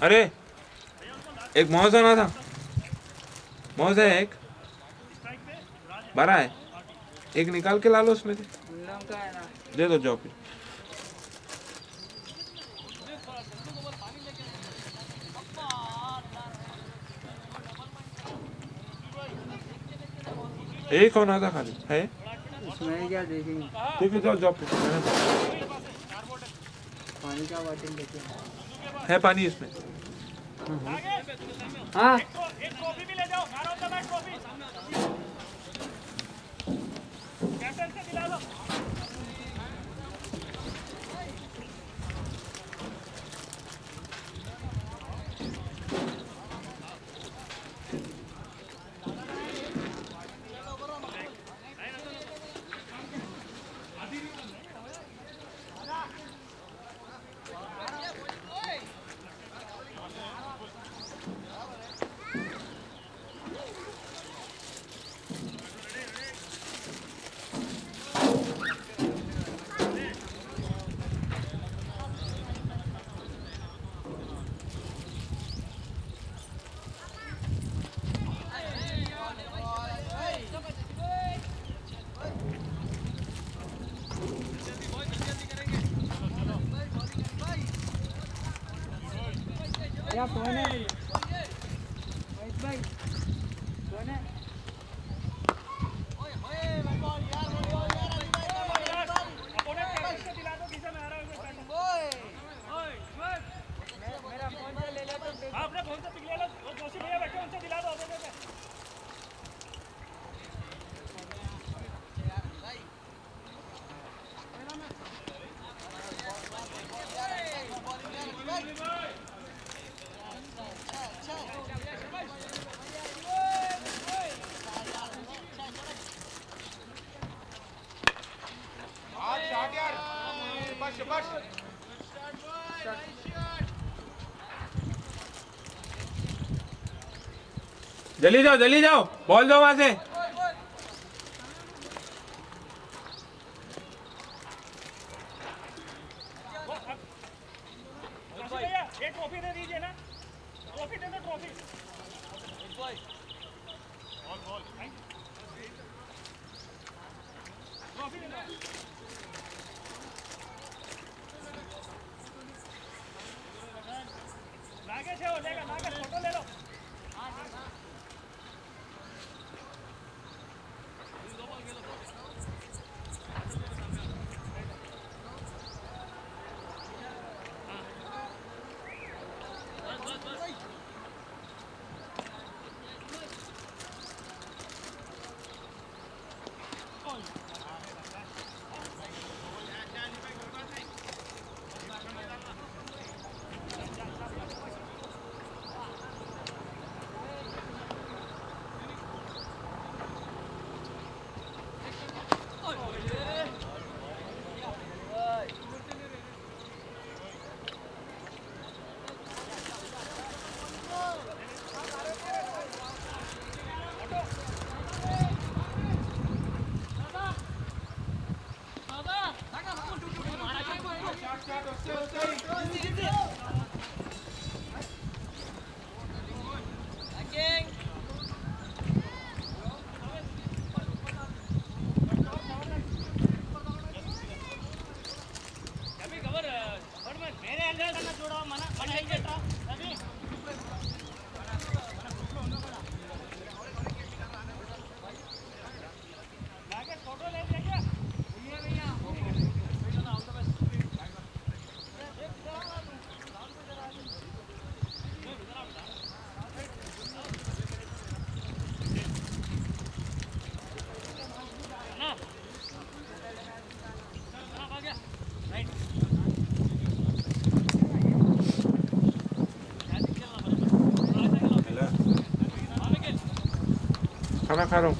अरे एक मौज आना था, मौज है एक बड़ा है, एक निकाल के ला लो उसमें से, दे दो जॉब पे। एक होना था खाली है उसमें क्या देखेंगे। ठीक है जाओ जॉब पे। पानी का बोतल लेके है पानी इसमें। हाँ एक ट्रॉफी भी ले जाओ, man of the match trophy captain से दिला दो। या कौन है महेश भाई कौन है। अपने फोन से पिक ले लो, वो जोशी भैया बैठे उनसे दिला दो। जल्दी जाओ बॉल दो वहां से। भैया एक ट्रॉफी दे दीजिए ना, ट्रॉफी दे दो ट्रॉफी। ट्रॉफी दे दो। नागेश है, हो जाएगा नागेश, फोटो ले लो। खाना खा रहा हूँ।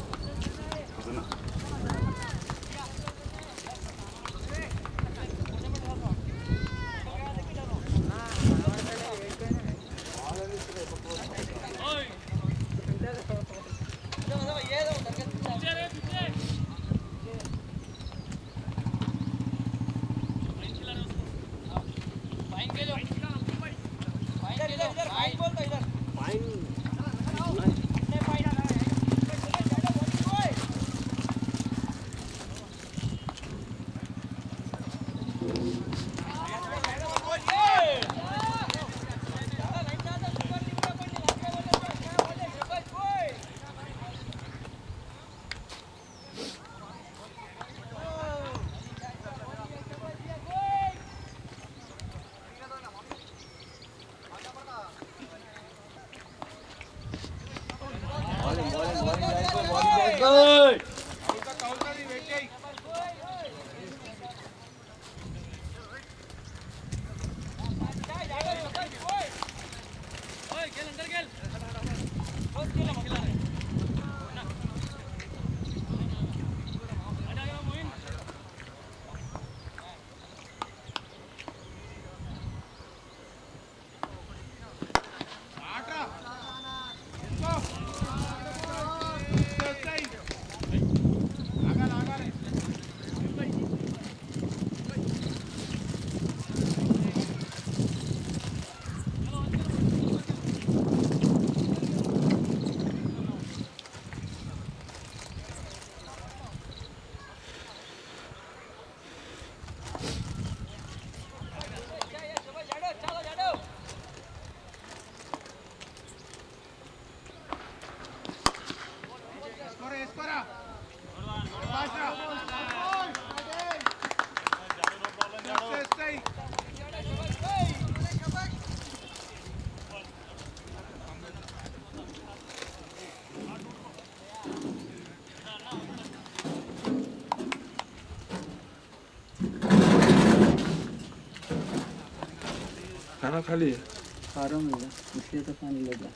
खाना खा लिए? खा रहा हूँ भैया, इसलिए तो पानी लग गया।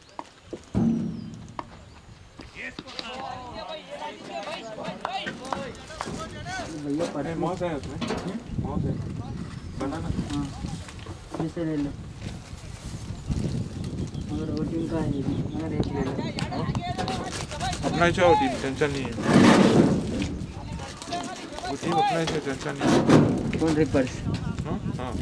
भैया पढ़े मौस है उसमें, मौस है, बनाना। हाँ, इसे ले लो। मगर वोटिंग का है ये भी, मगर एक ले लो। अपना ही चाहो टीम, टेंशन नहीं है। वो टीम अपना ही से टेंशन नहीं है। कौन रिपर्स? हाँ हाँ।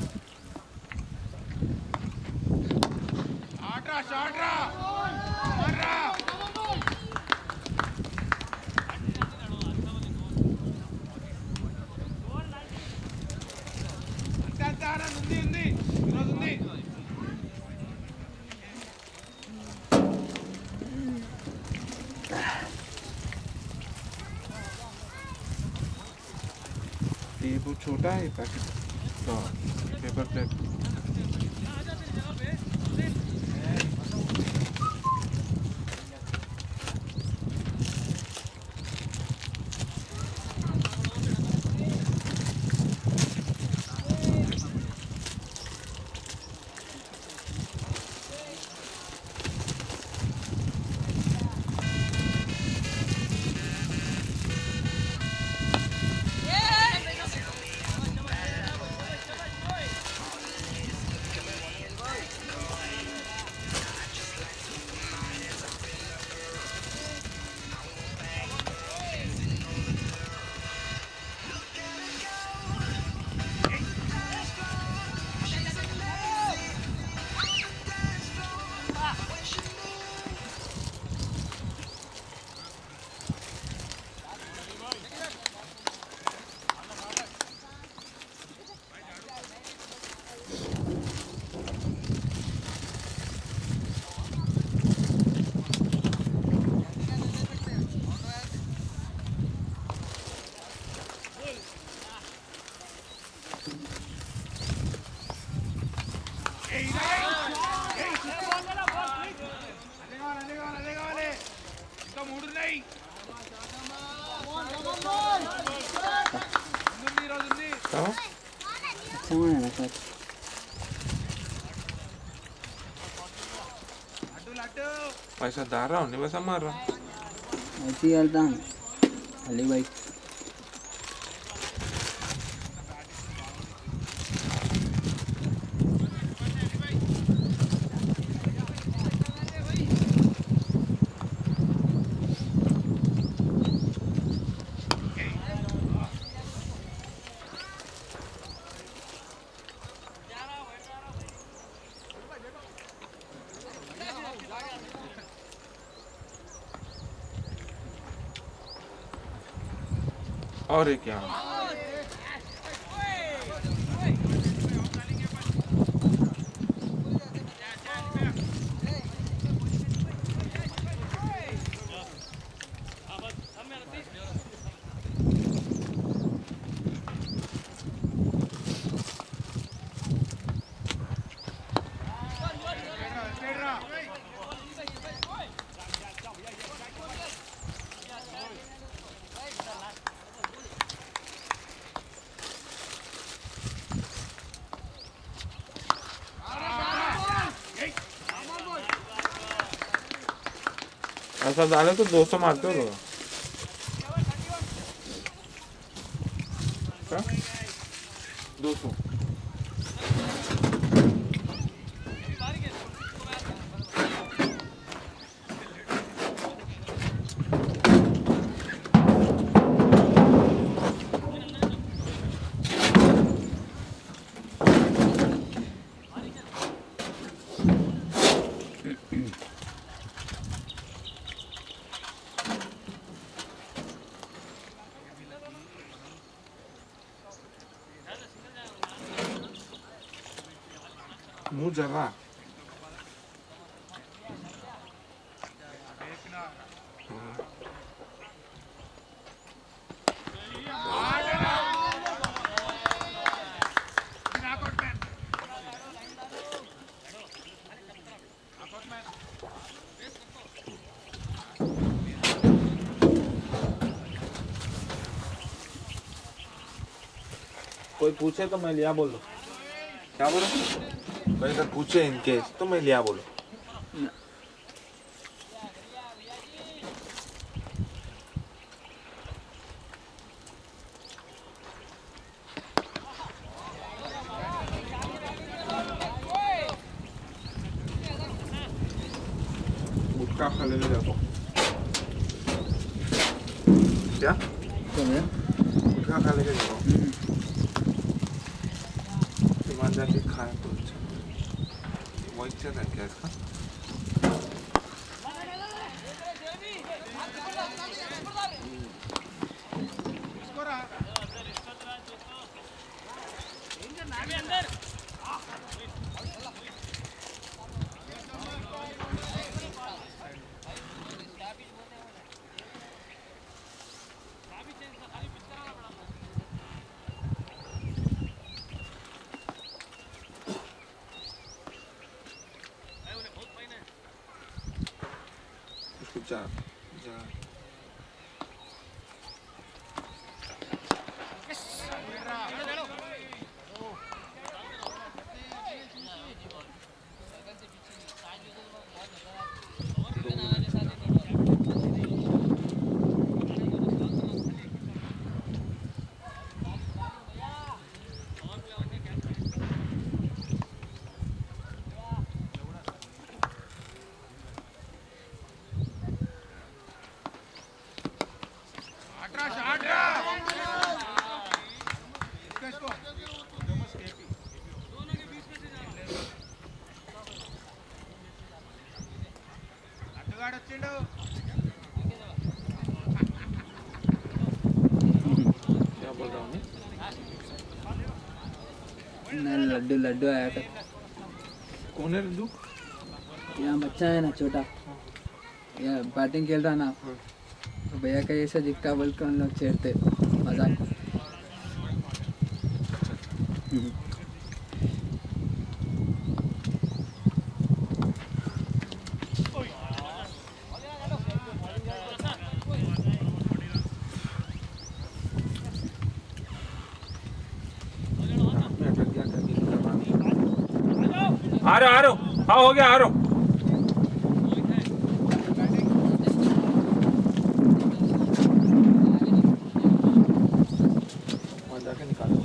ये वो छोटा है पैकेट, तो पेपर प्लेट। अच्छा है ना सर। पैसा दार रहा हूँ, नहीं बस मार रहा हूँ। ऐसे ही करता हूँ अली भाई। और एक यहाँ ऐसा डाले तो 200 मारते हो लोग। क्या? 200 मुँह जरा कोई पूछे तो मैं लिया बोलो। क्या बोलो? कोई अगर पूछे इन केस तो मैं लिया बोलो। गुटखा खा लेने जाओ। क्या? तो भैया गुटखा खा लेके जाओ। ईमान जाके खाए तो अच्छा। वो इच्छा था क्या इसका? उसको जा जा क्या बोल रहा हूँ मैं? मैं लड्डू लड्डू आया था। कौन है रंजू? यहाँ बच्चा है ना छोटा, यहाँ बैटिंग खेल रहा ना, तो भैया का ऐसा दिखता बोल के उन लोग छेड़ते मजाक। आ रहे हो। हाँ हो गया, आ रहे हो। वहाँ जाके निकालो।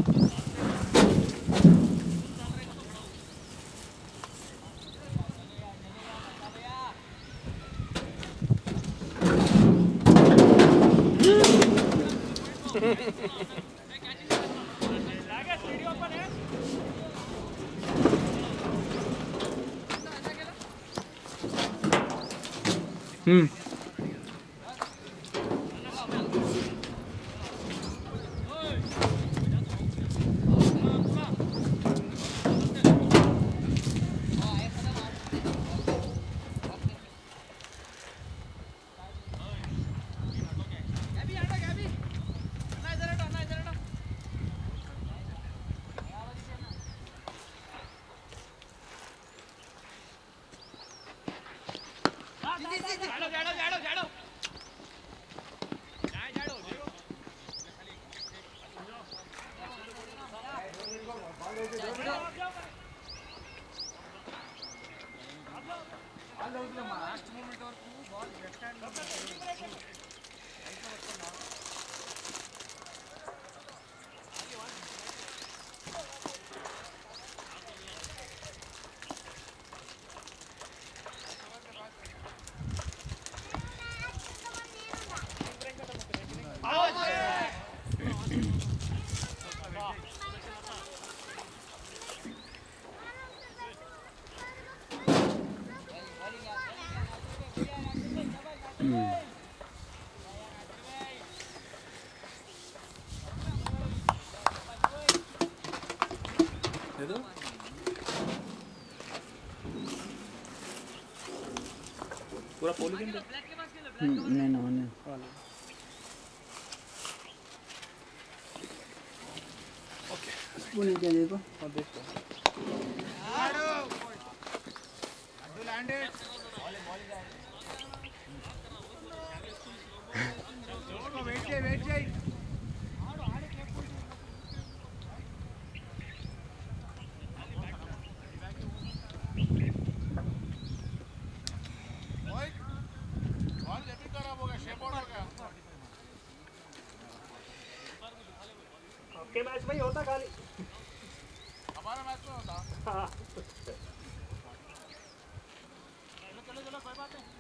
पूरा पॉलीथिन नहीं ना होने वो नहीं चाहिए को और देखो आपके मैच में ही होता खाली हमारा मैच में होता हाँ चलो चलो कोई बात नहीं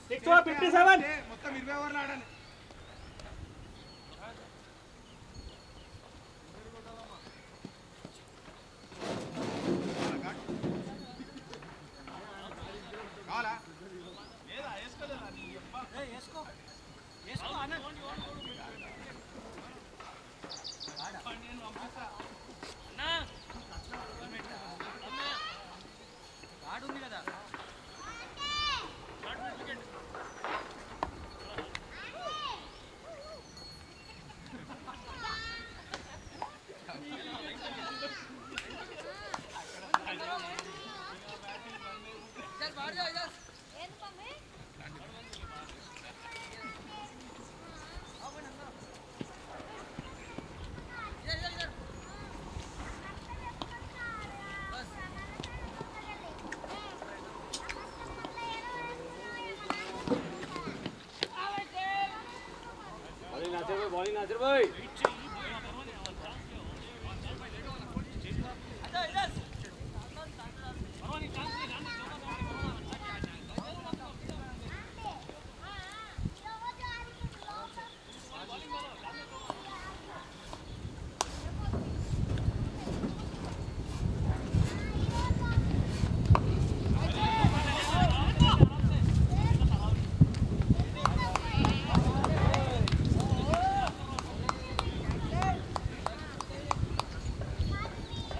సిక్స్ 57 మొత్తం 20 ఓవర్లు ఆడాలి. కావాలా లేదా వేసుకోలేదా నీ అబ్బా వేసుకో వేసుకో అన్న నేను పంపిస్తా అన్నా అన్నా కార్డు ఉంది కదా बॉलिंग नासिर भाई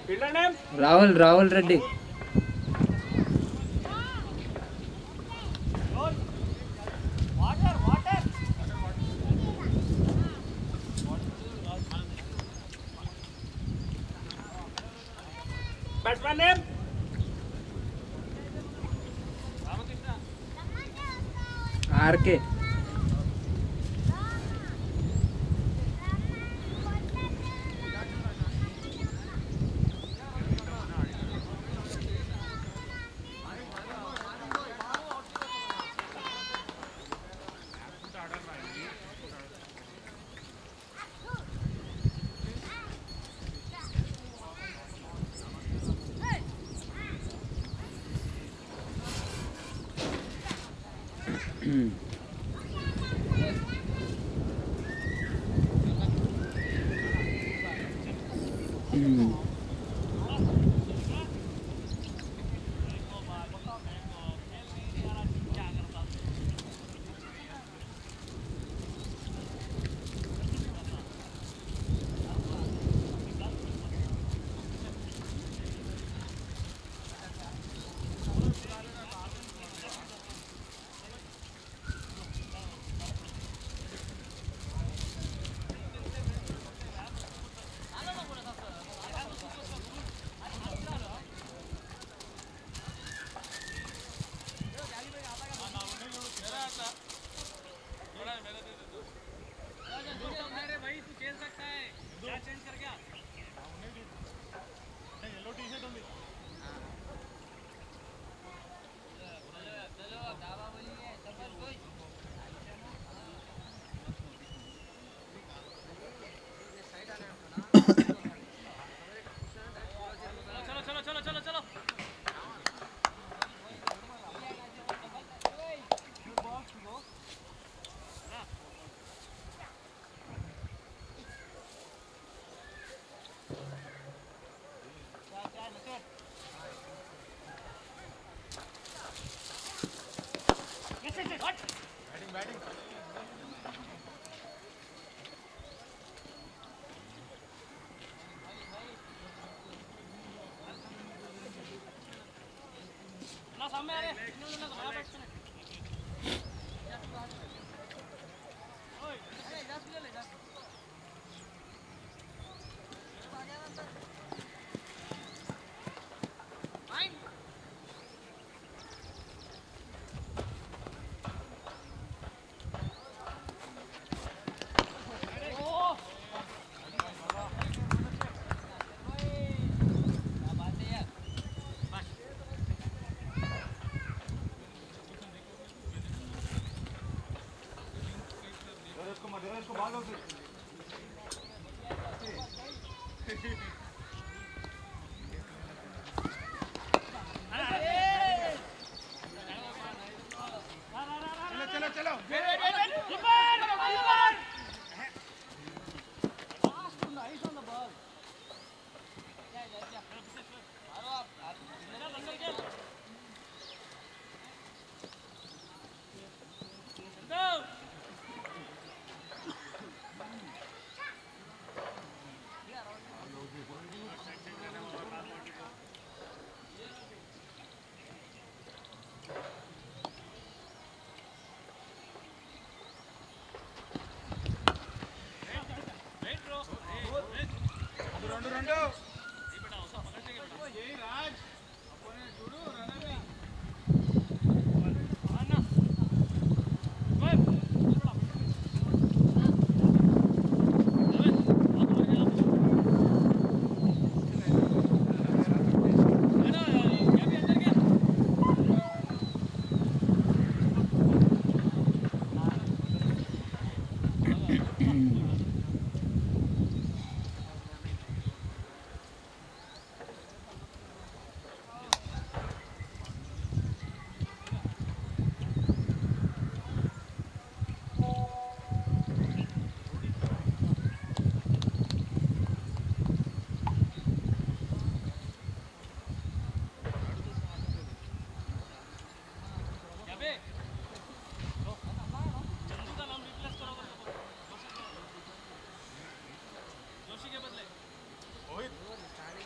fielder name Rahul Reddy. Batsman name RK.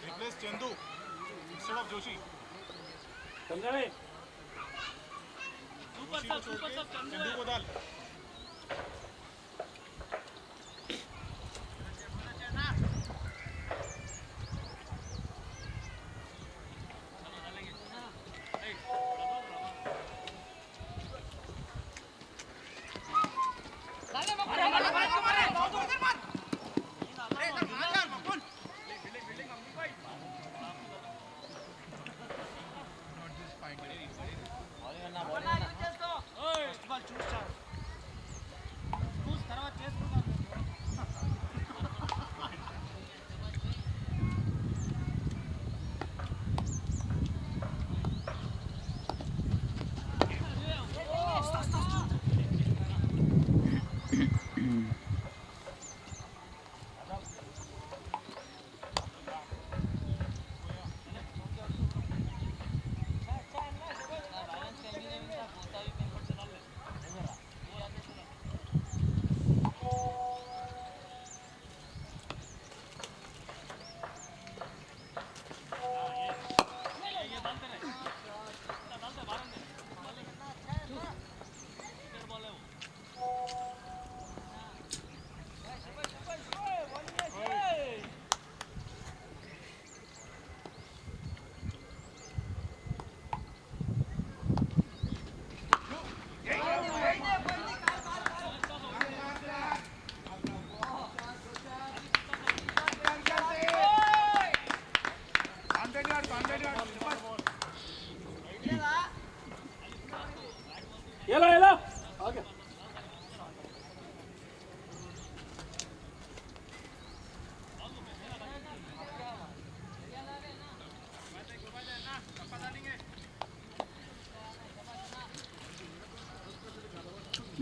Replace Chandu instead of Joshi. समझा नहीं चंदू को डाल. येलो येलो ओके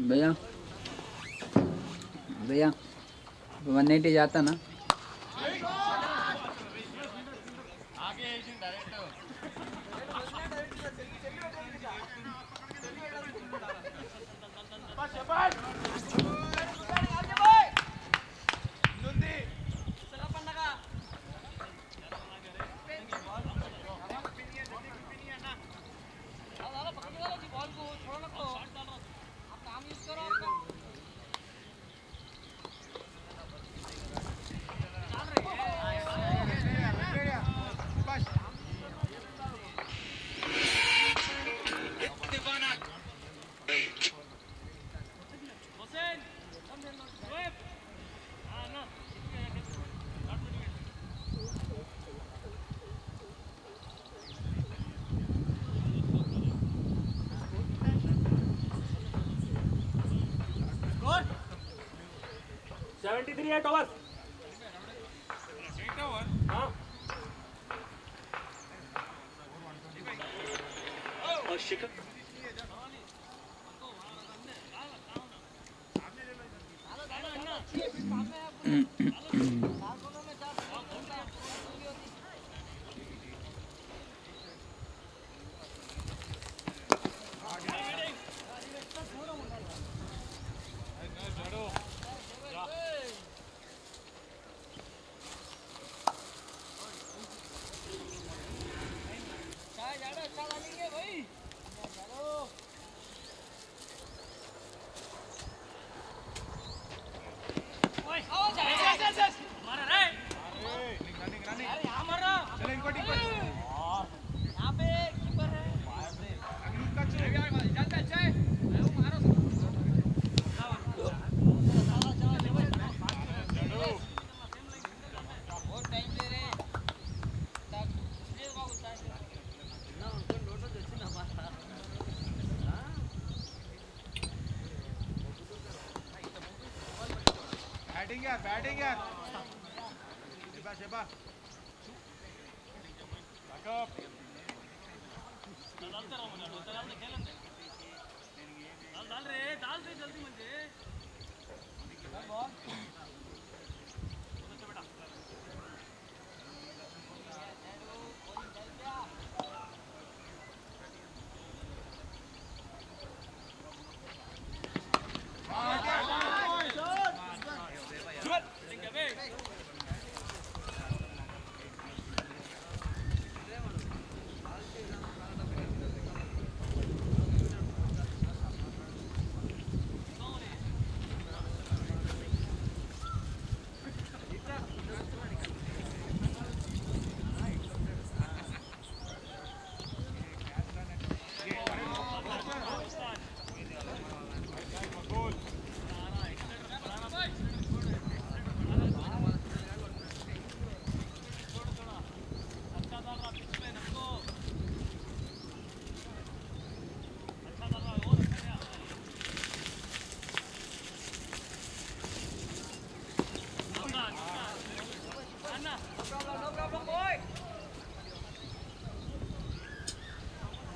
भैया भैया 180 जाता ना स्कोर 73 8 ओवर हाँ और शिखर बैटिंग यार शेबा शेबा बैकअप डाल रे जल्दी म्हणजे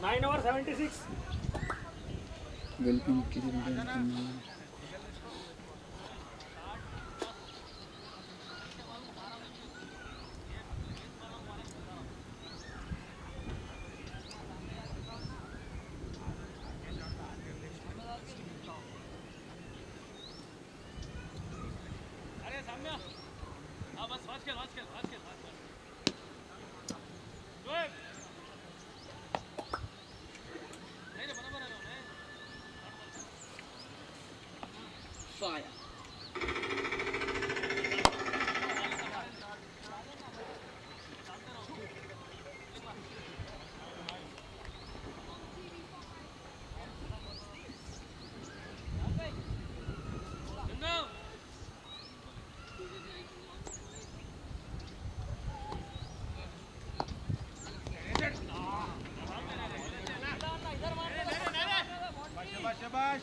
नाइन ओवर 76 वेलकम किसी रन अरे साम्या हाँ बस वाच खेल नहीं रे बराबर है ना शाबाश शाबाश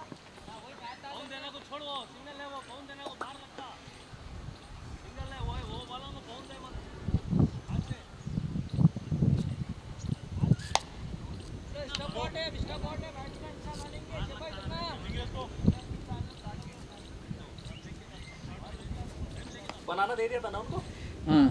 पवन देना को छोड़ वो सिंगल है वो पवन देना को बाहर रखता सिंगल है वो वाला को पवन दे मत बनाना दे दिया था ना उनको हाँ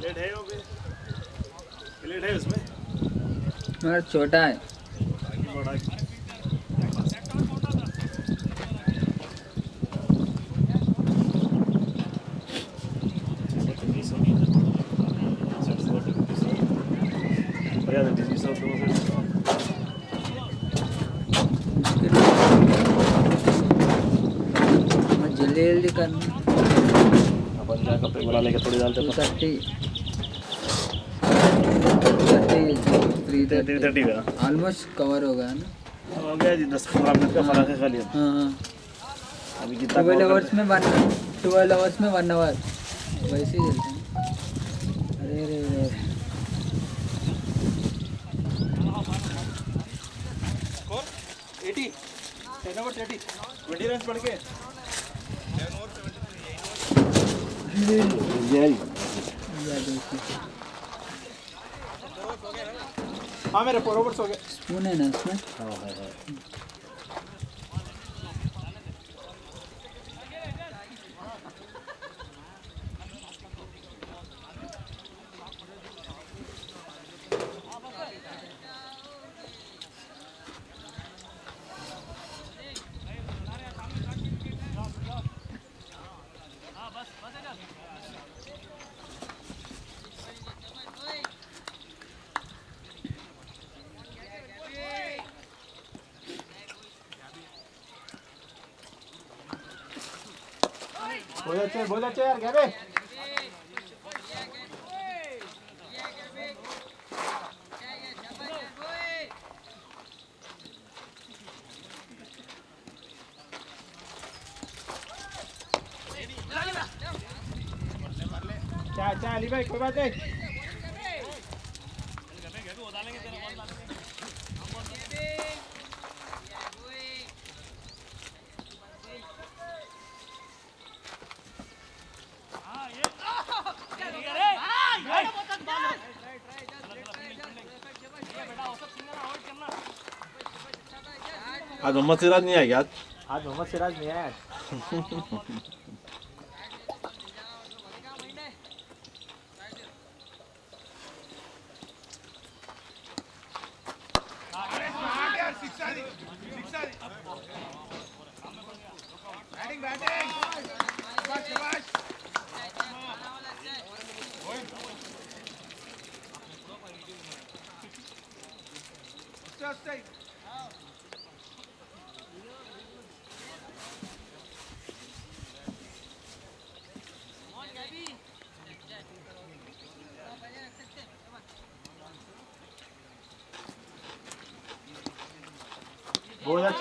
लेट है वो भी लेट है उसमें मेरा छोटा है बड़ा जल्दी जल्दी करना। अपन क्या कपड़े बुला लेके थोड़ी डालते 230 330 330 का ऑलमोस्ट कवर हो गया ना। हो गया जी 10-15 मिनट का फर्क है खाली अब। हाँ अभी कितना 12 cover आवर्स में 12 आवर्स में 1 आवर वैसे ही चलते हैं। अरे रे रे स्कोर 80 10 over 30 20 रन पड़ गए या देखिए हाँ मेरे 4 overs हो गए स्पून है ना उसमें। हाँ है बहुत अच्छे यार गैबे क्या अली भाई कोई बात नहीं आज मोहम्मद सिराज नहीं आएगा आज मोहम्मद सिराज नहीं आया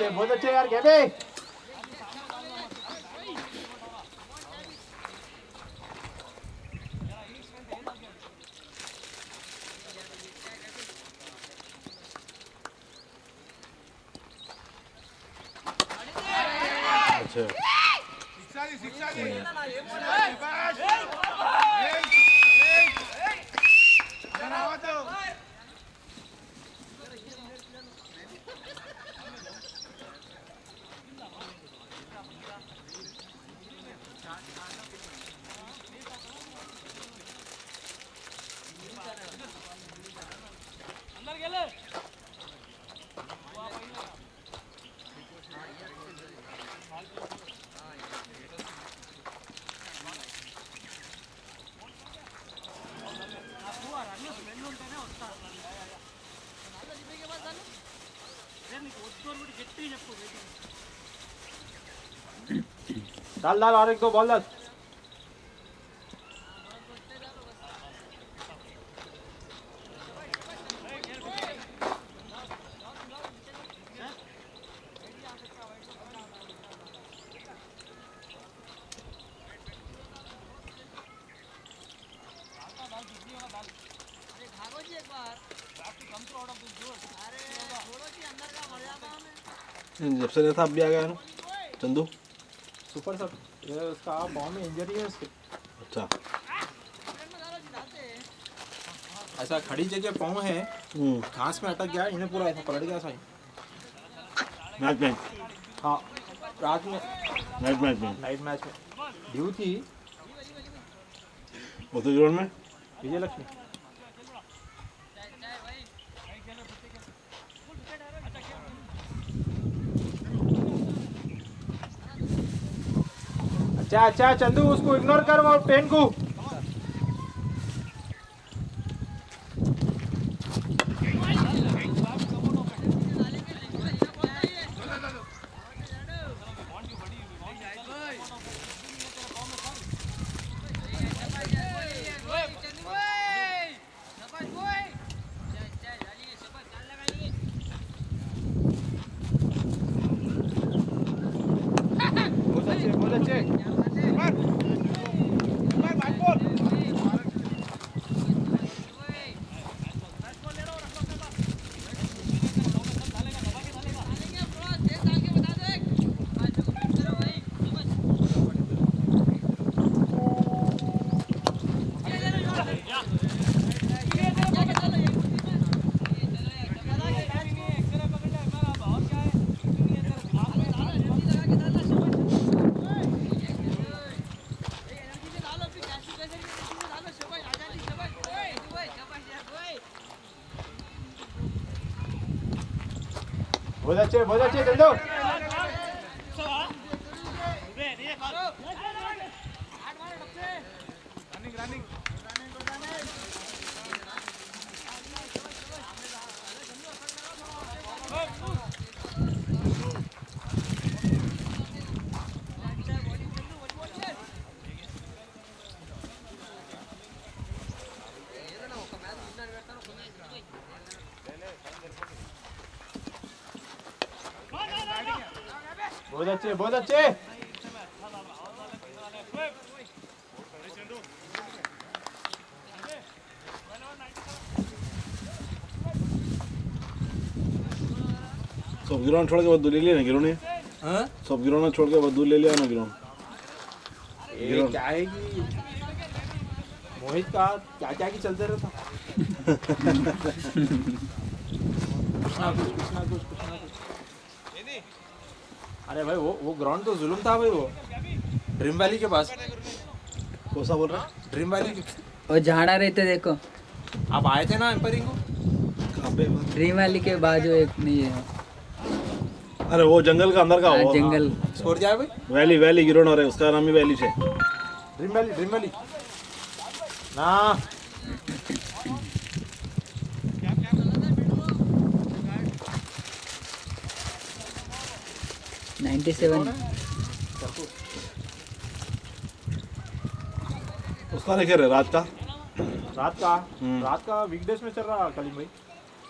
बहुत अच्छे यार गैबे अच्छा डाल डाल और एक दो बॉल डाल जब से था अब भी आ गया ना चंदू सुपर सब ये उसका बॉल में इंजरी है उसके अच्छा ऐसा खड़ी जगह पाँव है घास में अटक गया इन्हें पूरा ऐसा पलट गया सही मैच में हाँ रात में नाइट मैच में नाइट मैच में ड्यू थी उसे जोड़ में विजय लक्ष्मी अच्छा अच्छा चंदू उसको इग्नोर कर वो पेन को बहुत अच्छे चल दो बहुत अच्छे सब ग्राउंड छोड़ के बदू ले लिया ना गिरोने हाँ सब ग्राउंड छोड़ के बदू ले लिया ना ग्राउंड ये क्या है कि मोहित का क्या क्या की चलते रहता कुछ ना कुछ अरे भाई वो ग्राउंड तो जुल्म था भाई वो ड्रीम वैली के पास कौन सा बोल रहा ड्रीम वैली के वो झाड़ा रहते देखो, आप आए थे ना एम्पायरिंग को कहाँ पे ड्रीम वैली के बाजू एक नहीं है। अरे वो जंगल का अंदर का हाँ, वो जंगल स्कोर जाए भाई वैली वैली गिरोन है उसका नाम ही वैली है ड्रीम वैली ना 97 उसका नहीं खेल रहे रात का रात का वीकडेज में चल रहा कलीम भाई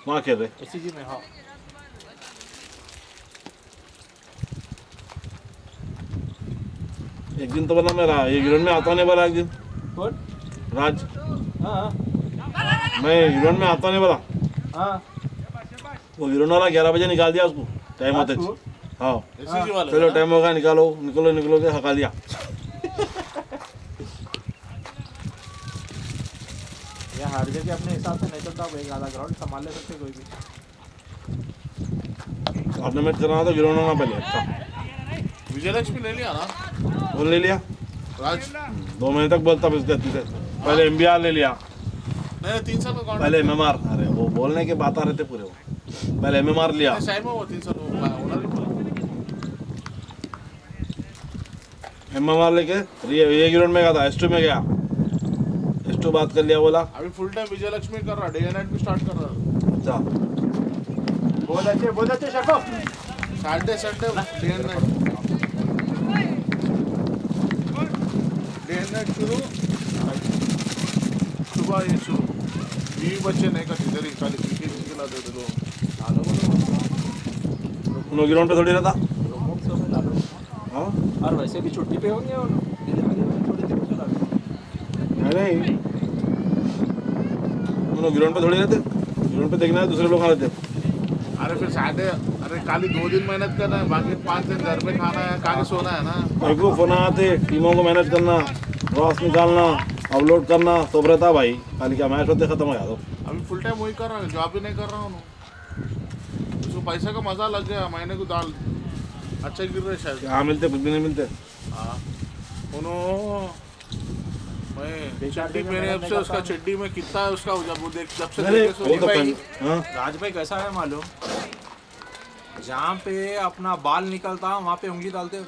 वहाँ खेल रहे एससीजी में हाँ एक दिन तो बना मेरा ये गिरोन में आता नहीं बोला एक दिन कौन राज हाँ मैं गिरोन में आता नहीं बोला हाँ वो गिरोन वाला 11 बजे निकाल दिया उसको टाइम होते रात को? हाँ एससीजी वाला चलो टाइम होगा निकालो निकलो निकलो के हका दिया ये हर जगह अपने हिसाब से नहीं चलता भाई आधा ग्राउंड संभाल ले सकते कोई भी आपने मैच करना तो गिरोन होना पहले अच्छा विजयलक्ष्मी ले लिया ना बोल ले लिया राज 2 महीने तक बोलता उसके से पहले MBR ले लिया मैंने 3 साल का कॉन्ट्रैक्ट पहले MMR अरे वो बोलने के बात आ रहे थे पूरे वो पहले MMR लिया साइड में वो 3 साल ओनर भी बोला MMR लेके ये गिरोन में गया था S2 में गया S2 बात कर लिया बोला अभी फुल टाइम विजयलक्ष्मी कर रहा डे एंड नाइट भी स्टार्ट कर रहा अच्छा बहुत अच्छे शर्को Saturday Sunday day and night शुरू सुबह ये शुरू ये बच्चे नहीं करते इधर ही खाली क्रिकेट खिला देते लोग उन गिरोन पे थोड़ी रहता हाँ और वैसे भी छुट्टी पे होंगे और थोड़ी देर चला नहीं उन गिरोन पे थोड़ी रहते गिरोन पे देखना है दूसरे लोग कहाँ रहते अरे फिर सैटरडे अरे खाली 2 दिन मेहनत करना है बाकी 5 दिन घर पे खाना है कहाँ सोना है ना मेरे को फोन आते टीमों को मैनेज करना क्रॉस निकालना अपलोड करना सब रहता भाई खाली क्या मैच होते खत्म हो जाता अभी फुल टाइम वही कर रहा हूँ जॉब भी नहीं कर रहा हूँ उसको पैसे का मजा लग गया महीने को दाल अच्छा गिर रहे शायद यहाँ मिलते कुछ भी नहीं मिलते हाँ मैं चड्डी पहने अब से उसका चड्डी में कितना है उसका जब वो देख जब से नहीं, देखे वो तो भाई हाँ राज भाई कैसा है मालूम जहाँ पे अपना बाल निकलता वहाँ पे उंगली डालते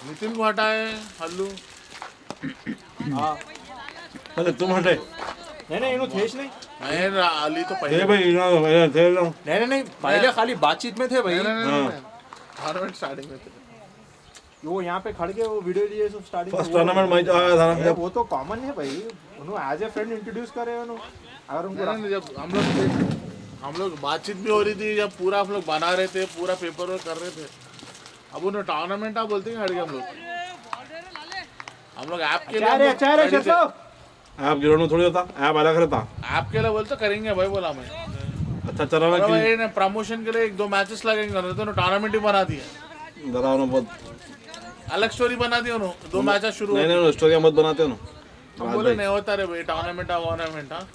नितिन को हटाए हल्लू हाँ अरे तुम हटे नहीं इन्हों थेश नहीं मैं अली तो थे पहले भाई थे लोग नहीं पहले खाली बातचीत में थे भाई टूर्नामेंट स्टार्टिंग में थे वो यहाँ पे खड़ के वो वीडियो लिए सब स्टार्टिंग फर्स्ट टूर्नामेंट मैच आया था ना वो तो कॉमन है भाई उन्होंने एज ए फ्रेंड इंट्रोड्यूस करे उन्होंने अगर उनको नहीं, जब हम लोग बातचीत भी हो रही थी जब पूरा हम लोग बना रहे थे पूरा पेपर वर्क कर रहे थे अब उन्हें टूर्नामेंट आप बोलते हैं हट गए हम लोग ऐप के लिए अच्छा है ready थे। ऐप गिरोन में थोड़ी होता ऐप अलग रहता ऐप के लिए बोलते करेंगे भाई बोला मैं अच्छा चला ना अरे कि भाई ने प्रमोशन के लिए 1-2 मैचेस लगेंगे तो टूर्नामेंट ही बना दिया डराओ ना बहुत अलग स्टोरी बना दी उन्होंने 2 मैचेस शुरू नहीं नहीं स्टोरी मत बनाते हो ना हम बोले नहीं होता रे भाई टूर्नामेंट हाँ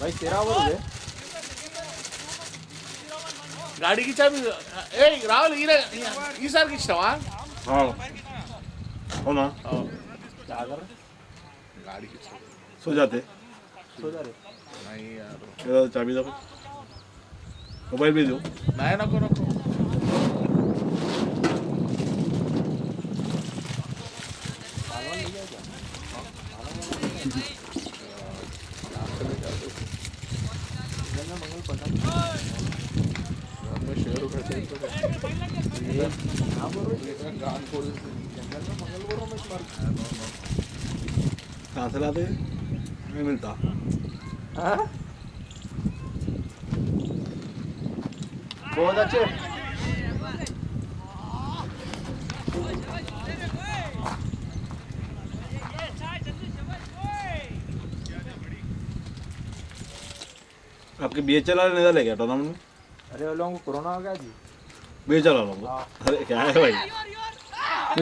भाई 13 ओवर हुए गाड़ी की चाबी ए राहुल ई सार खींचता हाँ हो ना क्या कर गाड़ी की चाबी सो जाते सो जा रे नहीं यार ये दादा चाबी दो मोबाइल भी दो नहीं नको नको मैं शेयर करते गान खोल जंगल में मंगल बोलो मैं मर कहाँ से लाते नहीं मिलता बहुत अच्छे आपके BHL वाले निकाले क्या टूर्नामेंट में अरे वो लोगों को कोरोना हो गया जी BHL वालों को अरे क्या है भाई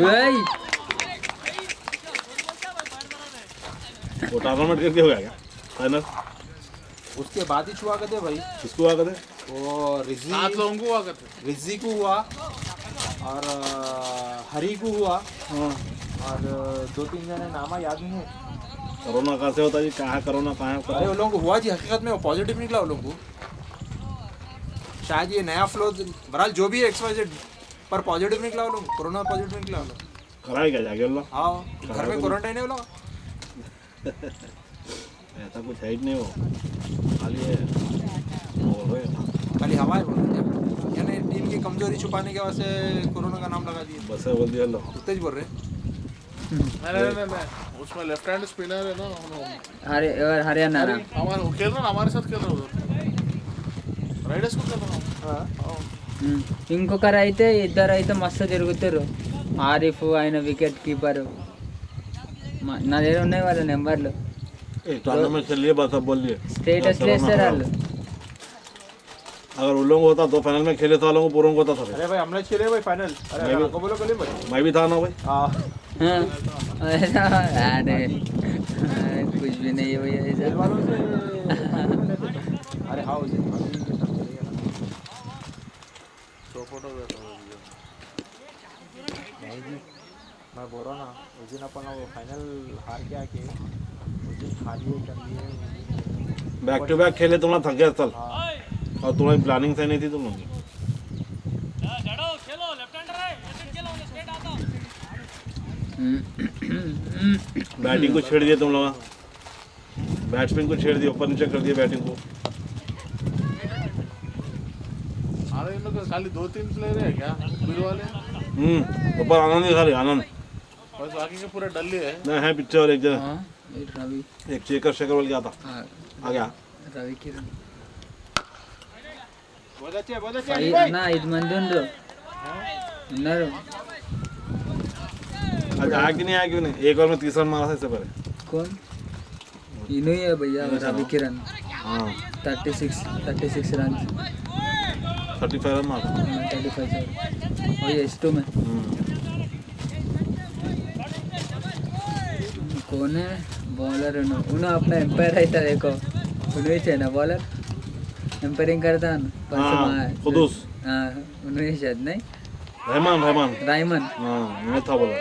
भाई वो टूर्नामेंट करके हो गया क्या फाइनल उसके बाद ही छुआ करते भाई किसको आ गए वो 7 लोगों को हुआ करते रिजी को हुआ और हरी को हुआ और 2-3 जने नामा याद नहीं है कोरोना कहाँ से होता है जी कहाँ कोरोना कहाँ है अरे वो लोगों को हुआ जी हकीकत में वो पॉजिटिव निकला वो लोगों को शायद ये नया फ्लो बहरहाल जो भी है XYZ पर पॉजिटिव निकला वो लोग कोरोना पॉजिटिव निकला वो लोग कराए क्या जाके अल्लाह हाँ घर में क्वारंटाइन है वो लोग ऐसा कुछ है ही नहीं वो खाली है बोल रहे हैं खाली हवा है बोल रहे यानी टीम की कमजोरी छुपाने के वास्ते कोरोना का नाम लगा दिए बस है बोल दिया अल्लाह उतना ही बोल रहे नहीं उसमें लेफ्ट हैंड स्पिनर है ना उन्होंने और हरियाणा ना हमारे वो खेल रहा ना हमारे साथ खेल रहा उधर राइडर्स को खेल रहा ఇంకొకరు అయితే ఇద్దరు అయితే మస్తు తిరుగుతారు ఆరిఫ్ ఆయన వికెట్ కీపర్ నా దగ్గర ఉన్నాయి వాళ్ళ నెంబర్లు टूर्नामेंट खेल लिए बस अब बोल लिए స్టేటస్ వేస్తారు వాళ్ళు अगर उन लोगों को होता तो फाइनल में खेले तो वालों को पूरों को होता था फिर अरे भाई हमने खेले भाई फाइनल अरे मैं भी- हमको बोलो कल भाई मैं भी था ना भाई हाँ अरे कुछ भी नहीं है भैया खेल ऐसा वालों से final में लेते थे। अरे हाँ उसे फोटो नहीं जी मैं बोल रहा हूँ ना उस दिन अपन वो फाइनल हार के आके उस दिन खा लिए कर लिए बैक टू बैक खेले तुम्हारा थक गया स्थल हाँ और तुम्हारी प्लानिंग सही नहीं थी तुम लोग की जड़ो खेलो लेफ्ट हैंडर है ऐसे खेलो उन्हें स्ट्रेट आता बैटिंग को छेड़ दिया तुम लोग बैट्समैन को छेड़ दिया ऊपर नीचे कर दिया बैटिंग को अरे इन लोग खाली 2-3 प्लेयर है क्या बिल वाले ऊपर आनंद ही खाली आनंद बस बाकी के पूरे डल्ली है नहीं है पिक्चर और एक जगह हाँ, ये रवि एक चेकर शेकर बोल के आता हाँ, आ गया రవి కిరణ్ बहुत अच्छे बहुत अच्छे అన్న 5 మంది ఉన్నారు आज आया कि नहीं आया क्यों नहीं एक ओवर में 30 रन मारा था इससे पहले कौन इन्हों ही है भैया रवि किरण हाँ 36 रन 35 रन मारा 35 वही S2 में कौन है बॉलर उन्होंने अपना एम्पायर रहता देखो उन्हें थे ना बॉलर एम्पायरिंग करता ना हाँ खुदूस हाँ उन्हें शायद नहीं रहमान रहमान रायमन हाँ मैं था बोला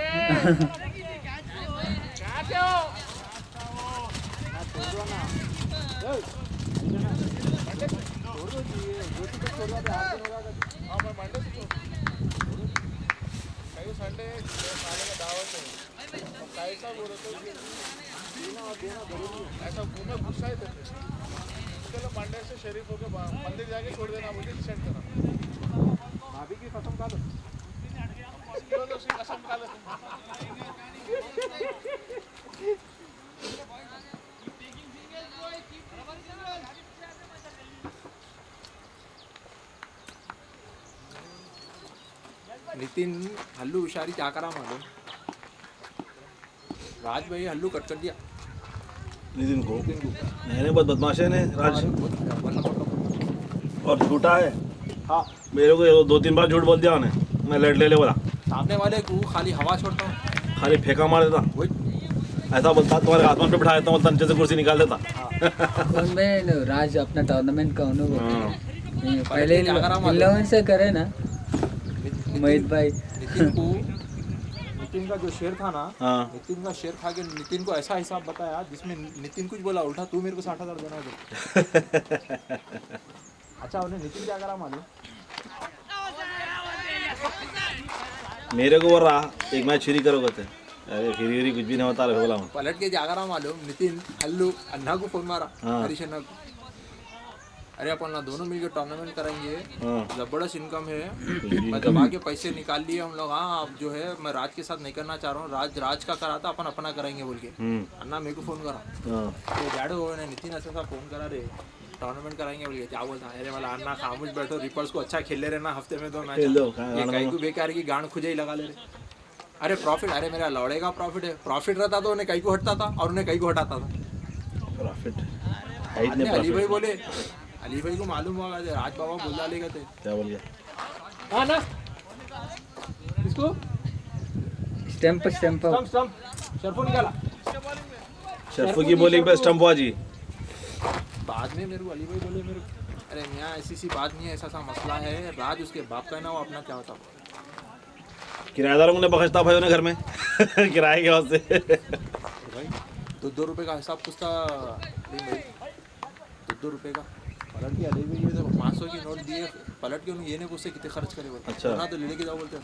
कई संडे खाने का दावत है तो कैसा बोल रहे थे ऐसा घूमे घुसाए थे चलो मंडे से शरीफ होके मंदिर जाके छोड़ देना मुझे सेंड करना भाभी की कसम खा लो क्यों तो उसकी कसम खा लो नितिन हल्लू उशारी क्या करा मालूम राज भाई हल्लू कट कर दिया नितिन को नितिन को नहीं बहुत बदमाश है ने राज और झूठा है हाँ मेरे को 2-3 बार झूठ बोल दिया उन्हें मैं लेट ले बोला सामने वाले को खाली हवा छोड़ता हूँ खाली फेंका मार देता वही ऐसा बोलता तुम्हारे आसमान पे बिठा देता हूँ नीचे से कुर्सी निकाल देता कौन में राज अपना टूर्नामेंट का अनुभव हाँ पहले इन लोगों से करे ना मोहित भाई नितिन नितिन का जो शेर था ना, हाँ नितिन का शेर खा के नितिन को ऐसा हिसाब बताया जिसमें नितिन कुछ बोला उल्टा, तू मेरे को 60,000 देना है। अच्छा उन्हें नितिन क्या करा मालूम? मेरे को बोल रहा एक मैच फ्री करोगे थे, अरे फ्री कुछ भी नहीं होता बोला हूँ। पलट के क्या करा मालूम? नितिन हल्लू अन्ना को फोन मारा, हाँ। हरीश अन्ना को, अरे अपन ना दोनों मिलकर टूर्नामेंट करेंगे, हाँ जबरदस्त इनकम है, मैं दबा के पैसे निकाल लिए हम लोग। हाँ अब जो है मैं राज के साथ नहीं करना चाह रहा हूँ, राज का करा था, अपन अपना करेंगे बोल के। अन्ना मेरे को फोन करा, हाँ तो जाडो ने नितिन ऐसा सा फोन करा रे टूर्नामेंट कराएंगे बोल के। क्या बोलता है? अरे मला अन्ना खामोश बैठो, रिपर्स को अच्छा खेल ले रहे ना, हफ्ते में 2 मैच, खेल लो, ये कहीं को बेकार की गांड खुजे ही लगा ले रहे। अरे प्रॉफिट, अरे मेरा लौड़े का प्रॉफिट है, प्रॉफिट रहता तो उन्हें कहीं को हटता था और उन्हें कहीं को हटाता था। प्रॉफिट है बाद इतने में अली भाई प्रॉफिट। बोले, अली भाई को मालूम होगा राज बाबा बुला लेगा थे। क्या बोल गया? हाँ ना इसको स्टैम्प स्टम्प शर्फो निकाला। शर्फू की बॉलिंग पे स्टंप हुआ जी। बाद में मेरे को अली भाई बोले मेरे को, अरे मियाँ ऐसी सी बात नहीं है, ऐसा सा मसला है, राज उसके बाप का है ना, वो अपना क्या होता। किराएदारों ने बखशता भाई उन्हें घर में किराए के वास्ते। भाई 2 रुपये का हिसाब पूछता भाई, 2 रुपये का पलट के अली भाई तो 500 की नोट दिए, पलट के उन्हें ये नहीं पूछते कितने खर्च करे बोलते। अच्छा। ना तो ले लेके जाओ बोलते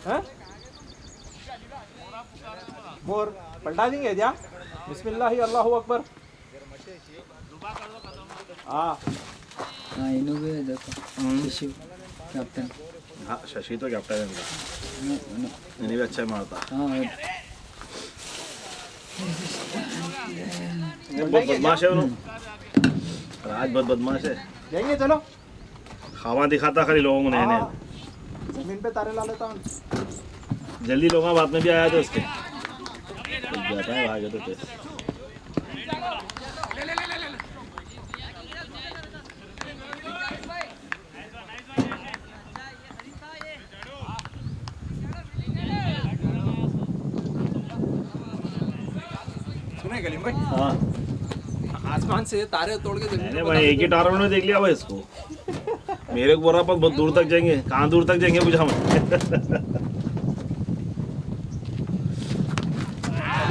हैं। मोर पलटा देंगे क्या? बिस्मिल्लाह अल्लाहु अकबर। हाँ हाँ इन्हों भी है देखो, शिशु कैप्टन। हाँ शशि तो कैप्टन है इनका, इन्हें भी अच्छा मारता। हाँ बहुत बदमाश है उन्होंने, राज बहुत बदमाश है, जाएंगे चलो। खावा दिखाता खाली लोगों को। नहीं जमीन पे तारे ला लेता हूँ। जल्दी लोग बात में भी आया था उसके, जाता है भागे तो थे। सुने गलीम भाई, हाँ आसमान से तारे तोड़ के जमीन मैंने पे भाई एक ही टूर्नामेंट में देख लिया भाई इसको। मेरे को बोल रहा बहुत दूर तक जाएंगे, कहाँ दूर तक जाएंगे पूछा मैं।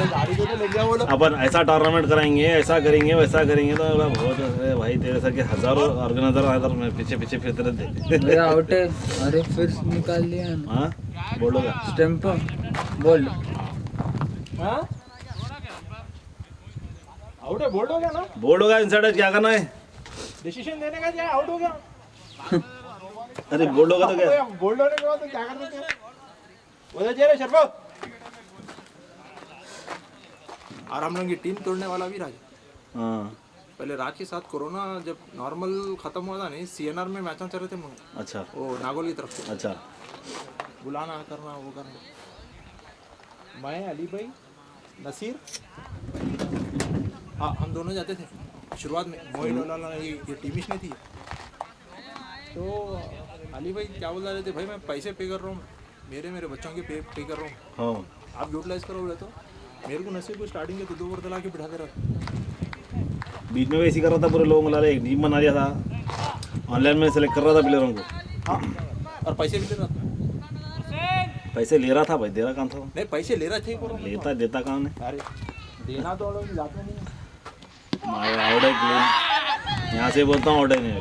गाड़ी को तो ले गया वो लोग। अपन ऐसा टूर्नामेंट कराएंगे, ऐसा करेंगे, वैसा करेंगे, तो बोला बहुत है भाई तेरे सर के हजारों ऑर्गेनाइजर में पीछे पीछे फिरते रहते। मेरा आउट है। अरे फिर निकाल लिया ना हाँ बोलोगा स्टैम्प बोल्ड। हाँ आउट है, बोल्ड हो गया ना, बोल्ड होगा इनसाइडर क्या करना है? डिसीजन देने का क्या, आउट हो गया। अरे बोल्ड होगा तो क्या? बोल्ड होने के बाद तो क्या कर सकते हैं? उधर जा रहे शर्मा। और हम लोग की टीम तोड़ने वाला भी राज। हाँ पहले राज के साथ कोरोना जब नॉर्मल खत्म हुआ था नहीं, सीएनआर में मैच चल रहे थे हम लोग, अच्छा वो नागौल की तरफ से अच्छा। बुलाना करना वो करना। मैं अली भाई नसीर, हाँ हम दोनों जाते थे शुरुआत में। मोइन वाला ये टीमिश नहीं थी। तो अली भाई क्या बोल रहे थे, भाई मैं पैसे पे कर रहा हूँ, मेरे बच्चों के पे कर रहा हूँ, हाँ आप यूटिलाइज करो बोले। तो मेरे को नसीब को स्टार्टिंग के 2 ओवर दिला के बिठा दे रहा। बीच में वैसे कर रहा था, पूरे लोगों को ला एक टीम बना लिया था, ऑनलाइन में सेलेक्ट कर रहा था प्लेयरों को। हाँ और पैसे भी ले रहा था। पैसे ले रहा था भाई, दे रहा काम था। नहीं पैसे ले रहे थे बोलो। लेता देता काम है। अरे देना तो लोग जात में नहीं है। आउट है क्लीन, यहाँ से बोलता हूँ आउट है नहीं।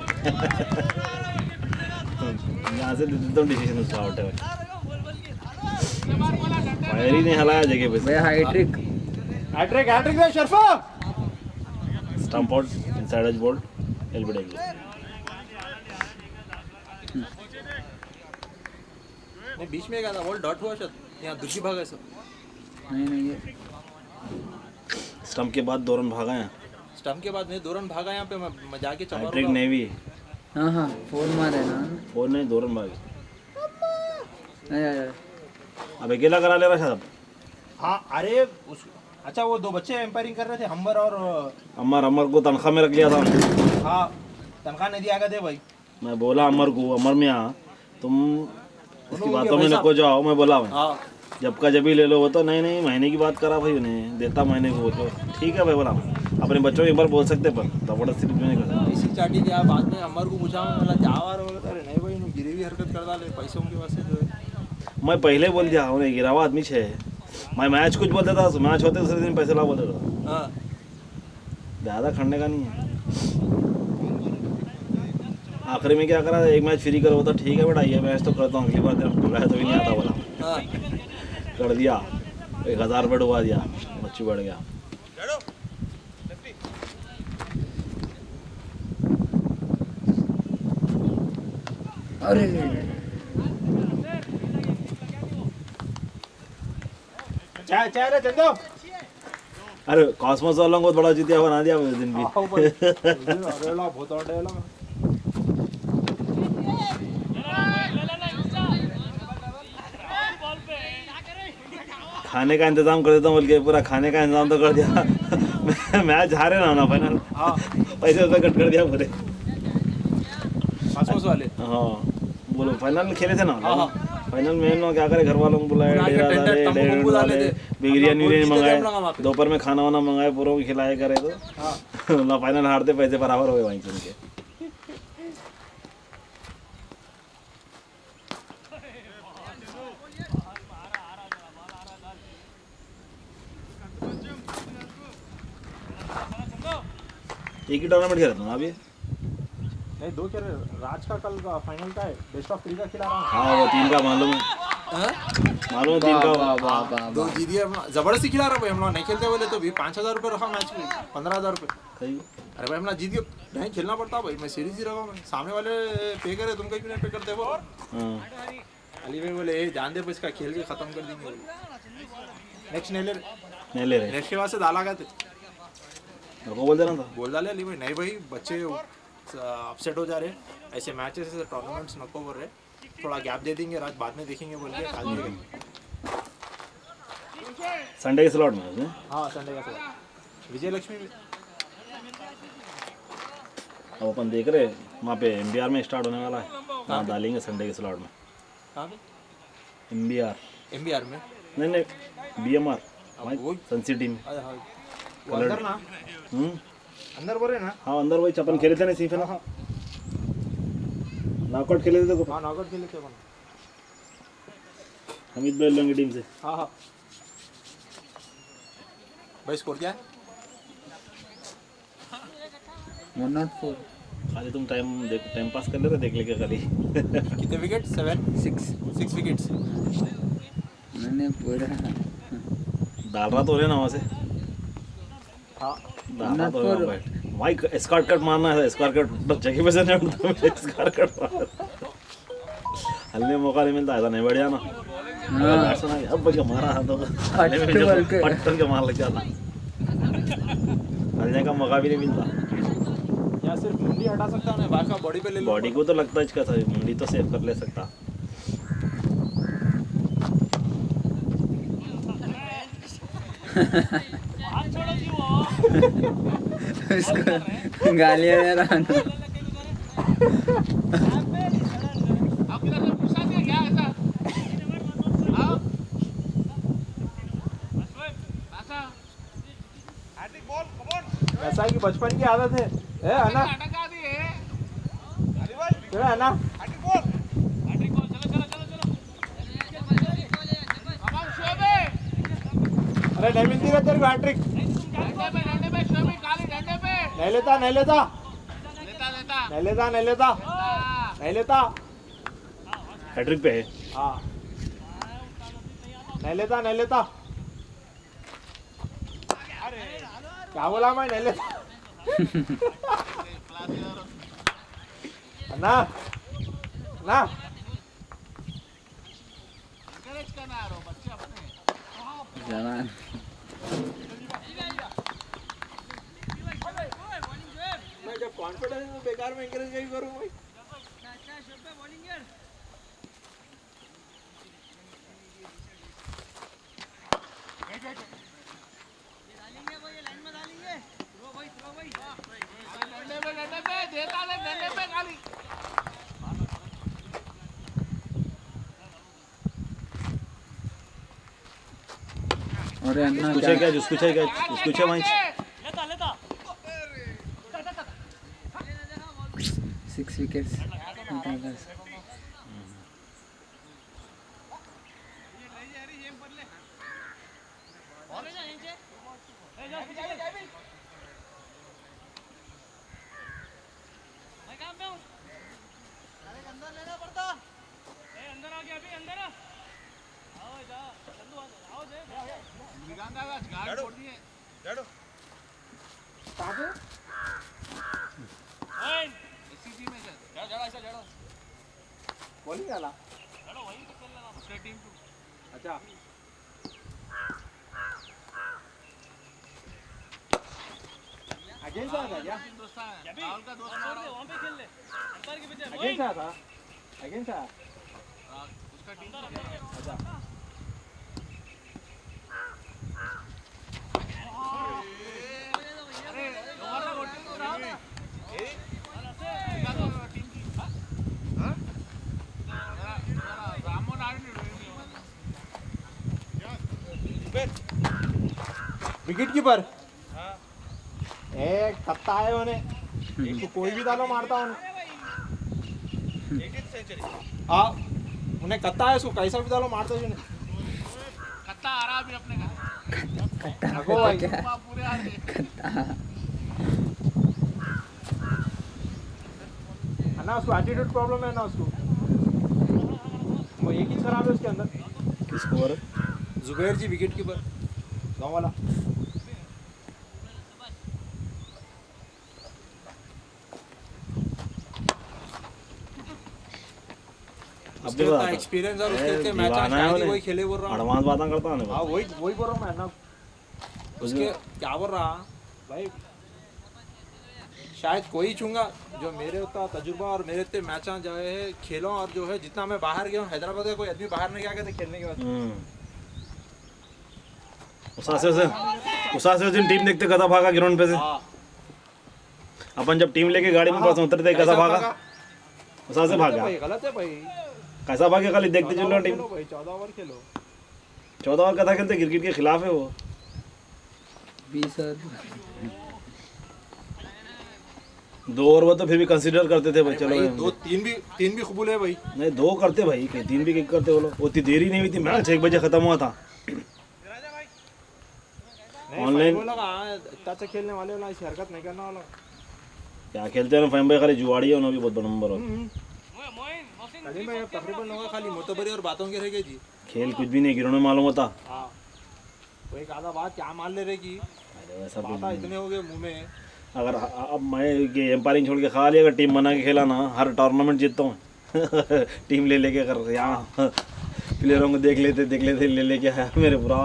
यहाँ से दे देता हूँ डिसीजन उसका, आउट है भाई। फायर ही नहीं हलाया जगह पे से। भैया हाइट्रिक। हैट्रिक है शर्फा। Stump out inside edge bowled LBW. नहीं बीच में गया था, बॉल डॉट हुआ शायद, यहाँ दूसरी भागा है सब। नहीं ये स्टंप के बाद 2 रन भागा है। स्टंप के बाद नहीं 2 रन भागा यहाँ पे, मैं जाके चला हैट्रिक नेवी, हाँ हाँ 4 मारे ना। 4 नहीं 2 रन भागे। नहीं अब अकेला करा ले रहा शायद। हाँ अरे उस अच्छा वो 2 बच्चे एम्पायरिंग कर रहे थे, अंबर और अमर को तनख्वाह में रख लिया था। हाँ तनख्वाह नहीं दिया गया भाई। मैं बोला अमर को, अमर मियाँ तुम इसकी बातों में नको जाओ। मैं बोला मैं हाँ जब का जब ही ले लो। वो तो नहीं महीने की बात करा भाई, उन्हें देता महीने को। वो तो ठीक है भाई, बोला अपने बच्चों को एक बार बोल सकते, पर जबरदस्ती में नहीं करता। इसी चाटी के बाद में अमर को पूछा, मैं बोला जावा, बोला अरे नहीं भाई गिरी हरकत कर डाले पैसों के वास्ते जो है। मैं पहले बोल दिया उन्हें गिरावा आदमी छे मैं मैच कुछ बोलता था मैच होते दूसरे दिन पैसे ला बोलता था हाँ ज़्यादा खड़ने का नहीं है आखिरी में क्या करा एक मैच फ्री करो तो ठीक है बेटा ये मैच तो करता हूँ अगली बार बुलाया तो भी नहीं आता बोला हाँ कर दिया 1000 रुपये डुबा दिया मच्छी बढ़ गया अरे चाय चाय रे चंदो अरे कॉस्मोस वालों को थोड़ा जीतिया बना दिया उस दिन भी अरेला बहुत अडेला खाने का इंतजाम कर देता हूँ बोल के पूरा खाने का इंतजाम तो कर दिया मैच हारे ना फाइनल हाँ पैसे वैसे कट कर दिया पूरे पासपोस वाले हाँ बोलो फाइनल खेले थे ना हाँ। फाइनल में इन लोग क्या करे घर वालों को बुलाए बुला के डेरा टेंडर डाले तंबू डेरा वंबू डाले डाले थे। बिरयानी अपना विरयानी गोल जीते थे मंगाए हम लोग वहाँ पे। दोपहर में खाना वाना मंगाए पूरों को खिलाए करे तो ना फाइनल हारते पैसे बराबर हो गए वहीं से उनके एक ही टूर्नामेंट खेला था ना अभी नहीं दो खेल राज का कल का फाइनल का है बेस्ट ऑफ 3 का खिला रहा हूँ हाँ वो 3 का मालूम है हाँ? मालूम है 3 का दो जीत गए जबरदस्ती खिला रहा भाई हम लोग नहीं खेलते बोले तो भी 5000 रुपये रखा मैच में 15000 रुपये सही अरे भाई हम लोग जीत गए नहीं खेलना पड़ता भाई मैं सीरीज ही रहा मैं सामने वाले पे करे तुम कहीं नहीं पे करते वो हाँ अली भाई बोले ए जान दे बस इसका खेल के खत्म कर देंगे नेक्स्ट नहीं ले नहीं ले रहे नेक्स्ट के बाद से डाला गया थे मेरे को बोल देना था बोल डाले अली भाई नहीं भाई बच्चे अपसेट हो जा रहे ऐसे मैचेस ऐसे टूर्नामेंट्स नको बोल रहे थोड़ा गैप दे देंगे रात बाद में देखेंगे बोल के डाल दिए संडे के स्लॉट में उसने हाँ संडे का सर विजय लक्ष्मी में अब अपन देख रहे वहाँ पे एमबीआर में स्टार्ट होने वाला है वहाँ डालेंगे संडे के स्लॉट में कहाँ पे एमबीआर एमबीआर में नहीं नहीं बीएमआर वही सन सिटी में अरे हाँ वो अंदर ना अंदर बोले ना हाँ अंदर वही चपन खेले थे ना सीफे ना नॉकआउट खेले थे तो हाँ नॉकआउट खेले थे अपन हमीद भाई लोगों की टीम से हाँ हाँ भाई स्कोर क्या है 104 खाली तुम टाइम पास कर ले रहे देख लेके खाली कितने विकेट 7 6 विकेट्स मैंने पूरा डाल रहा तो रहे ना वहाँ से हाँ डाल रहा तो रहे भाई भाई स्कॉट कट मारना है स्कॉट कट जगह पे से नहीं उठता स्कॉट कट मार हल्ले में मौका नहीं मिलता ऐसा नहीं बढ़िया ना बैट्समैन आगे अब बच्चा मारा था तो पट्टन के मार लग जाता हलने का मौका भी नहीं मिलता यहाँ सिर्फ मुंडी हटा सकता है ना बाकी का बॉडी पे ले लो बॉडी को तो लगता है इसका सही मुंडी तो सेव कर ले सकता उसको गालियाँ दे रहा ना ऐसा है कि बचपन की आदत है ना है ना अरे नहीं मिलती ना तेरे को हैट्रिक नहीं लेता नहीं लेता नहीं लेता नहीं लेता नहीं लेता हैट्रिक पे है हाँ नहीं लेता नहीं लेता क्या बोला मैं नहीं लेता ना ना जवान मैं जब कॉन्फिडेंस में बेकार में एंकरेज नहीं करूँ भाई और अन्ना उसको क्या उसको क्या उसको क्या वहीं लेता लेता 6 विकेट्स अंदर आ गया अभी अंदर आओ जा चंदू आओ जे बॉलिंग आला चलो वही तो खेल लेना उसका टीम अच्छा अगेंस्ट आया था क्या राहुल का दोस्त वहां पे खेल ले अंदर के पीछे अगेंस्ट आया था अगेंस्ट आया उसका टीम अच्छा विकेट कीपर एक कत्ता है उन्हें तो कोई भी डालो मारता उन्हें हाँ उन्हें कत्ता है उसको कैसा भी डालो मारता उन्हें कत्ता आ रहा अभी अपने का कट्टा अगो भाई पूरे आ रहे कट्टा है ना उसको एटीट्यूड प्रॉब्लम है ना उसको वो एक ही खराब है उसके अंदर किसको बोल रहे? जुबैर जी विकेट कीपर गाँव वाला अब उसके देखो इतना एक्सपीरियंस और उसके इतने मैच दीवाना है शायद ही उन्हें। वही खेले बोल रहा हूँ एडवांस बातें करता है हाँ वही वही बोल रहा हूँ मैं ना उसके क्या बोल रहा भाई शायद कोई चूंगा जो मेरे उतना तजुर्बा और मेरे इतने मैच जो है खेलों और जो है जितना मैं बाहर गया हूँ हैदराबाद का कोई आदमी बाहर नहीं गया था खेलने के बाद उसा से उस दिन टीम देखते कसा भागा ग्राउंड पे से हाँ अपन जब टीम लेके गाड़ी में पास उतरते कसा भागा उसा से भागा गलत है भाई कैसा भागे खाली देखते चल रहा टीम खेलो भाई 14 ओवर खेलो 14 ओवर कथा खेलते क्रिकेट के खिलाफ है वो 20 और 2 ओवर वो तो फिर भी कंसीडर करते थे भाई चलो भाई दो तीन भी कबूल है भाई नहीं 2 करते भाई कहीं 3 भी किक करते वो लोग उतनी देरी नहीं हुई थी मैच 1 बजे खत्म हुआ था ऑनलाइन लगा इतना अच्छा खेलने वाले वाला ऐसी हरकत नहीं करना वाला क्या खेलते हैं ना फैम भाई खाली जुआड़ी है उन्होंने भी बहुत बड़ा नंबर हो मोइन मोहसिन कल में तकरीबन होगा खाली मोतबरी और बातों के रह गई जी खेल कुछ भी नहीं गिरोने मालूम होता हाँ वो एक आधा बात क्या मान ले रहे की अरे वैसा कुछ बाता इतने हो गए मुंह में अगर अब मैं ये एम्पायरिंग छोड़ के खा लिया अगर टीम बना के खेला ना हर टूर्नामेंट जीतता हूँ टीम ले लेके कर यहाँ प्लेयरों को देख लेते ले लेके आया मेरे बुरा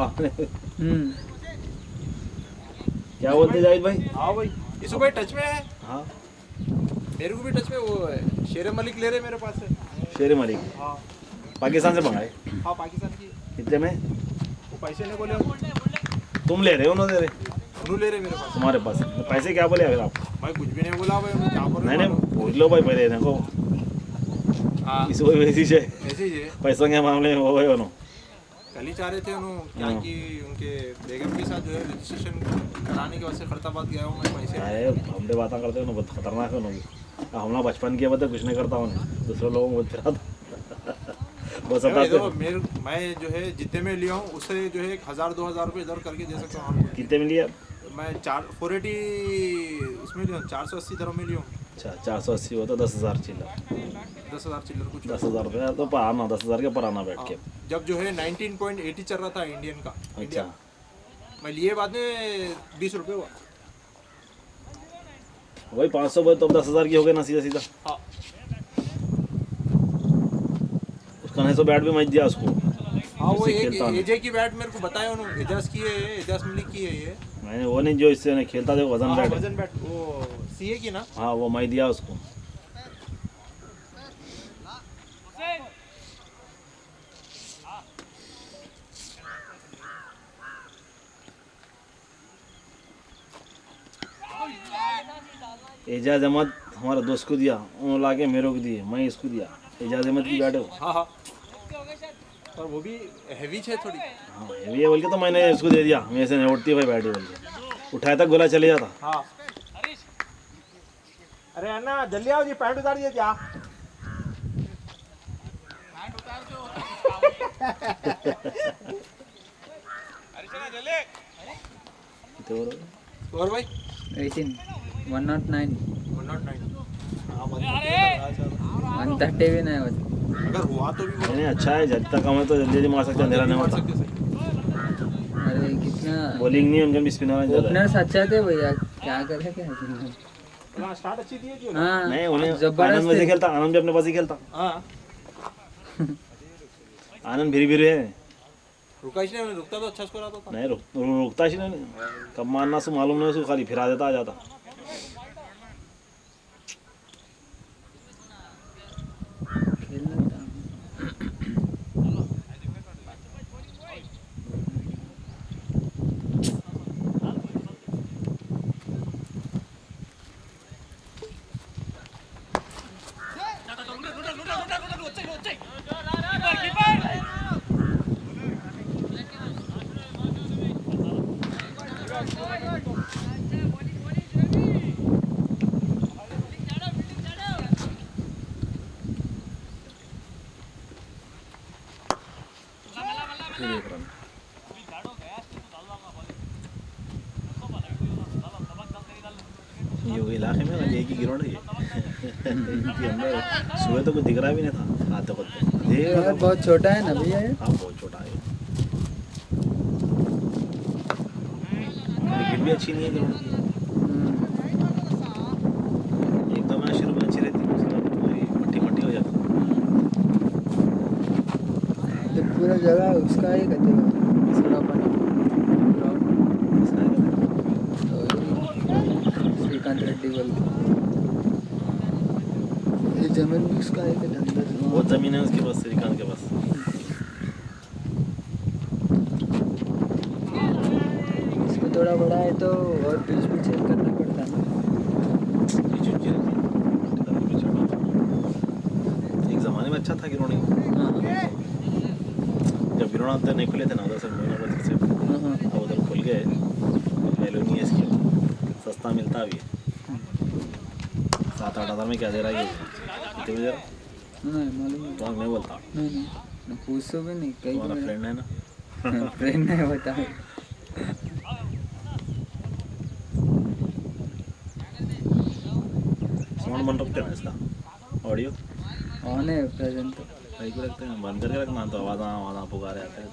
क्या बोलते जाहिद भाई हाँ भाई इसको भाई टच में है हाँ मेरे को भी टच में वो है शेर मलिक ले रहे मेरे पास से शेर मलिक हाँ पाकिस्तान से मंगाए हाँ पाकिस्तान की कितने में वो पैसे नहीं बोले तुम ले रहे हो उन्होंने दे रहे उन्होंने ले रहे मेरे पास तुम्हारे पास तो पैसे क्या बोले अगर आप भाई कुछ भी नहीं बोला भाई उन्होंने क्या बोल नहीं रहे नहीं पूछ लो भाई पहले देखो हाँ इस वही वैसी से ऐसे ही है पैसों के मामले में वो है उन्होंने कल ही चाह रहे थे उन्होंने क्या कि उनके बेगम के साथ जो है रजिस्ट्रेशन कराने के वास्ते खड़ताबाद गया हूँ मैं पैसे अरे हमने बातें करते हैं बहुत खतरनाक है उन्होंने हमला बचपन किया बता कुछ नहीं करता उन्हें दूसरे लोगों को फिरा बहुत सताते देखो मैं जो है जितने में लिया हूँ उससे जो है 1000-2000 रुपये इधर करके दे सकता हूँ कितने में लिया मैं 480 उसमें लिया हूँ 480 दरों में लिया हूँ अच्छा 480 हो तो 10,000 चिल्लर 10,000 चिल्लर कुछ 10,000 रुपया तो पर आना 10,000 के पर आना बैठ के जब जो है 19.80 चल रहा था इंडियन का अच्छा मैं लिए बाद में 20 रुपये हुआ वही 500 तो 10,000 की हो गई ना सीधा सीधा हाँ उसका नहीं तो बैट भी मैं दिया उसको हाँ वो जिससे एक खेलता हूँ। एजे की बैट मेरे को बताया उन्होंने एजाज की है एजाज मलिक की है ये मैंने वो नहीं जो इससे नहीं खेलता था वजन हाँ, बैट वजन बैट वो सीए की ना हाँ वो मैं दिया उसको एजाज अहमद हमारा दोस्त को दिया वो ला के मेरे को दिए मैं इसको दिया एजाज अहमद की बैट है वो। हाँ हाँ और वो भी हैवी है थोड़ी हाँ हेवी है बोल के तो मैंने इसको दे दिया मेरे से नहीं उठती भाई बैट बोल के उठाया तक गोला चले जाता हाँ अरे अन्ना जल्दी आओ जी पैंट उतार दिए क्या कितने ओवर हो गए? और भाई 18 109 109 130 भी नहीं होता। अगर हुआ तो भी नहीं अच्छा है, जितना कम है तो जल्दी जल्दी मार सकते हैं, अंधेरा नहीं मार होता। सकते सही। अरे कितना बॉलिंग नहीं उनके भी स्पिनर है ज़्यादा। ओपनर्स अच्छा थे भैया, क्या करे क्या स्टार्ट अच्छी दी है क्यों हाँ नहीं उन्हें आनंद जबरदस्त में से थे। खेलता, आनंद भी अपने पास ही खेलता। हाँ आनंद भिरी भिरी है, रुका इसलिए रुकता तो अच्छा स्कोर आता था। नहीं रुकता ही नहीं, कब मारना सो मालूम नहीं, उसको खाली फिरा देता आ जाता। खेलना था। फिर एक रन। ये इलाके में एक ही ग्राउंड है ये। इनके अंदर सुबह तो कुछ दिख रहा भी नहीं था आते वक्त। मगर बहुत छोटा है ना भैया ये। हाँ बहुत छोटा है, विकेट भी अच्छी नहीं है ग्राउंड की। एक दो मैच शुरू में अच्छी रहती है, उसके बाद पूरी मट्टी मट्टी हो जाती है। तो पूरा जगह उसका ही कहते हैं पूरा पानी ग्राउंड इसका है श्रीकांत रेड्डी बोल ये जमीन भी उसका है कि अंदर बहुत ज़मीन है उसके पास, श्रीकांत के पास। इसमें थोड़ा बड़ा है तो और पिच भी चेंज करना पड़ता है ना। एक ज़माने में अच्छा था ग्राउंड, हाँ जब ग्राउंड अंदर नहीं खुले थे ना उधर से महीना बाद से हाँ अब उधर खुल गए। वैल्यू नहीं है इसकी, सस्ता मिलता भी है। 7-8 हज़ार में क्या दे रहा है ये? कितने में दे रहा है? नहीं मालूम नहीं। तो नहीं बोलता, नहीं पूछो भी नहीं कहीं तुम्हारा फ्रेंड है ना। फ्रेंड नहीं बता। साउंड बंद रखते हैं ना इसका, ऑडियो ऑन है प्रेजेंट तो। सही को रखते हैं, बंद करके रखना तो आवाज़ पुकारे आते हैं।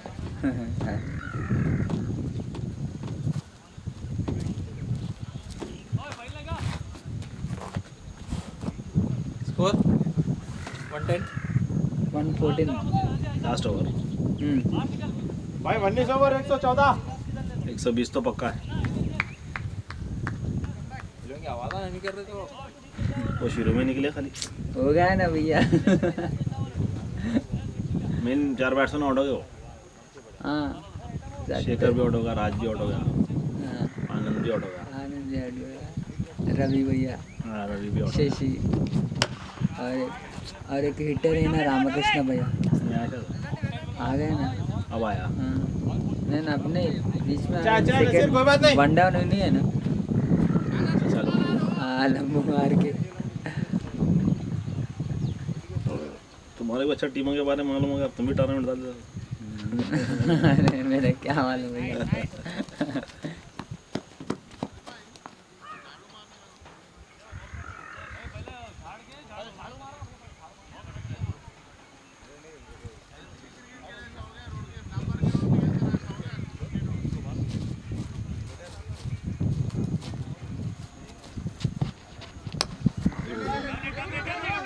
स्कोर 110 114 लास्ट ओवर भाई 19 ओवर 114 120 तो पक्का है। आवाज़ नहीं कर रहे तो वो शुरू में निकले खाली, हो गया ना भैया। मेन 4 बैट्समैन आउट हो गए वो। हाँ शेखर भी आउट होगा, राज भी आउट होगा, हाँ आनंद भी आउट होगा, आनंद जी आउट हुआ, रवि भैया, हाँ, रवि भी आउट शशि और एक हिटर है ना रामकृष्ण भैया होगा। आ गए ना। अब आया हाँ नहीं ना अपने बीच में नसीर, कोई बात नहीं। वन डाउन नहीं है ना। चलो। हाँ लंबू मार के। तुम्हारे को अच्छा टीमों के बारे में मालूम होगा, अब तुम भी टूर्नामेंट डाल दो। अरे मेरे क्या मालूम भैया।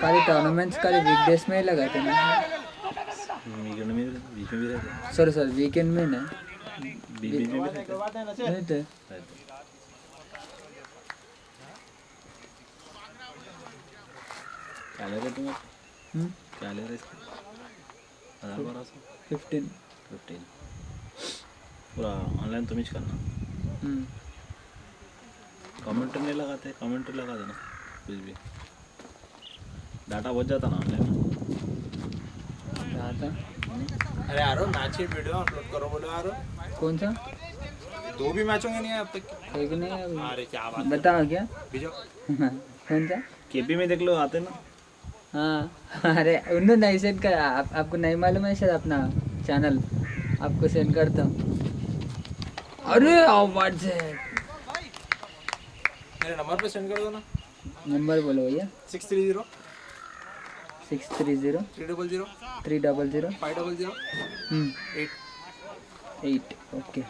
खाली टूर्नामेंट्स खाली वीकडेज में ही लगाते ना। वीकेंड में बीच में भी रहते सॉरी सर वीकेंड में ना बीच में भी रहते नहीं थे। क्या ले रहे तुम? क्या ले रहे इसका? 15 15 पूरा ऑनलाइन तुम ही करना। कमेंट नहीं लगाते, कमेंट लगा देना कुछ भी, डाटा बच जाता ना ऑनलाइन में। आता अरे यारो मैच की वीडियो अपलोड करो बोलो यारो। कौन सा? 2 भी मैच होंगे नहीं अब तक। एक नहीं है अभी। अरे क्या बात बताओ क्या? बीजो कौन सा? केपी में देख लो, आते ना। हाँ अरे उन्होंने नहीं सेंड कर आपको नहीं मालूम है शायद अपना चैनल आपको सेंड करता हूँ। अरे आवाज है मेरे नंबर पे सेंड कर दो ना। नंबर बोलो भैया। 630 630 300 300 500 8। 8 ओके।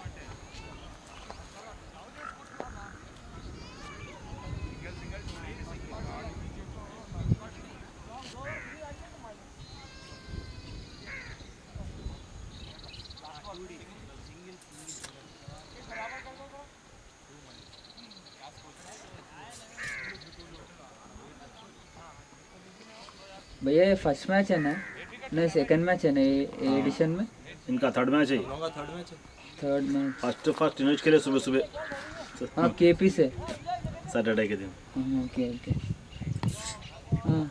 भैया ये फर्स्ट मैच है ना? नहीं सेकंड मैच है ना ये एडिशन में? इनका थर्ड मैच है, लोगों का थर्ड मैच है। Third match. फर्स्ट इन्वेस्ट के लिए सुबह सुबह हाँ केपी से। सैटरडे के दिन। Okay okay. हाँ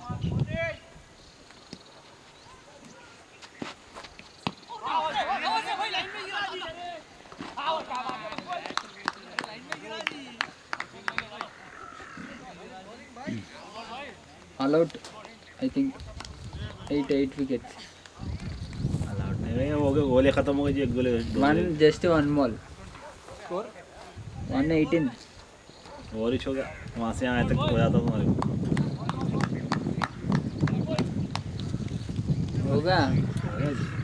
all out I think 8 wickets. Allowed नहीं हो गए, गोले खत्म हो गए जी, एक गोले one just one ball. Score 118। और ही हो गया, वहाँ से यहाँ तक हो जाता तुम्हारे होगा। को।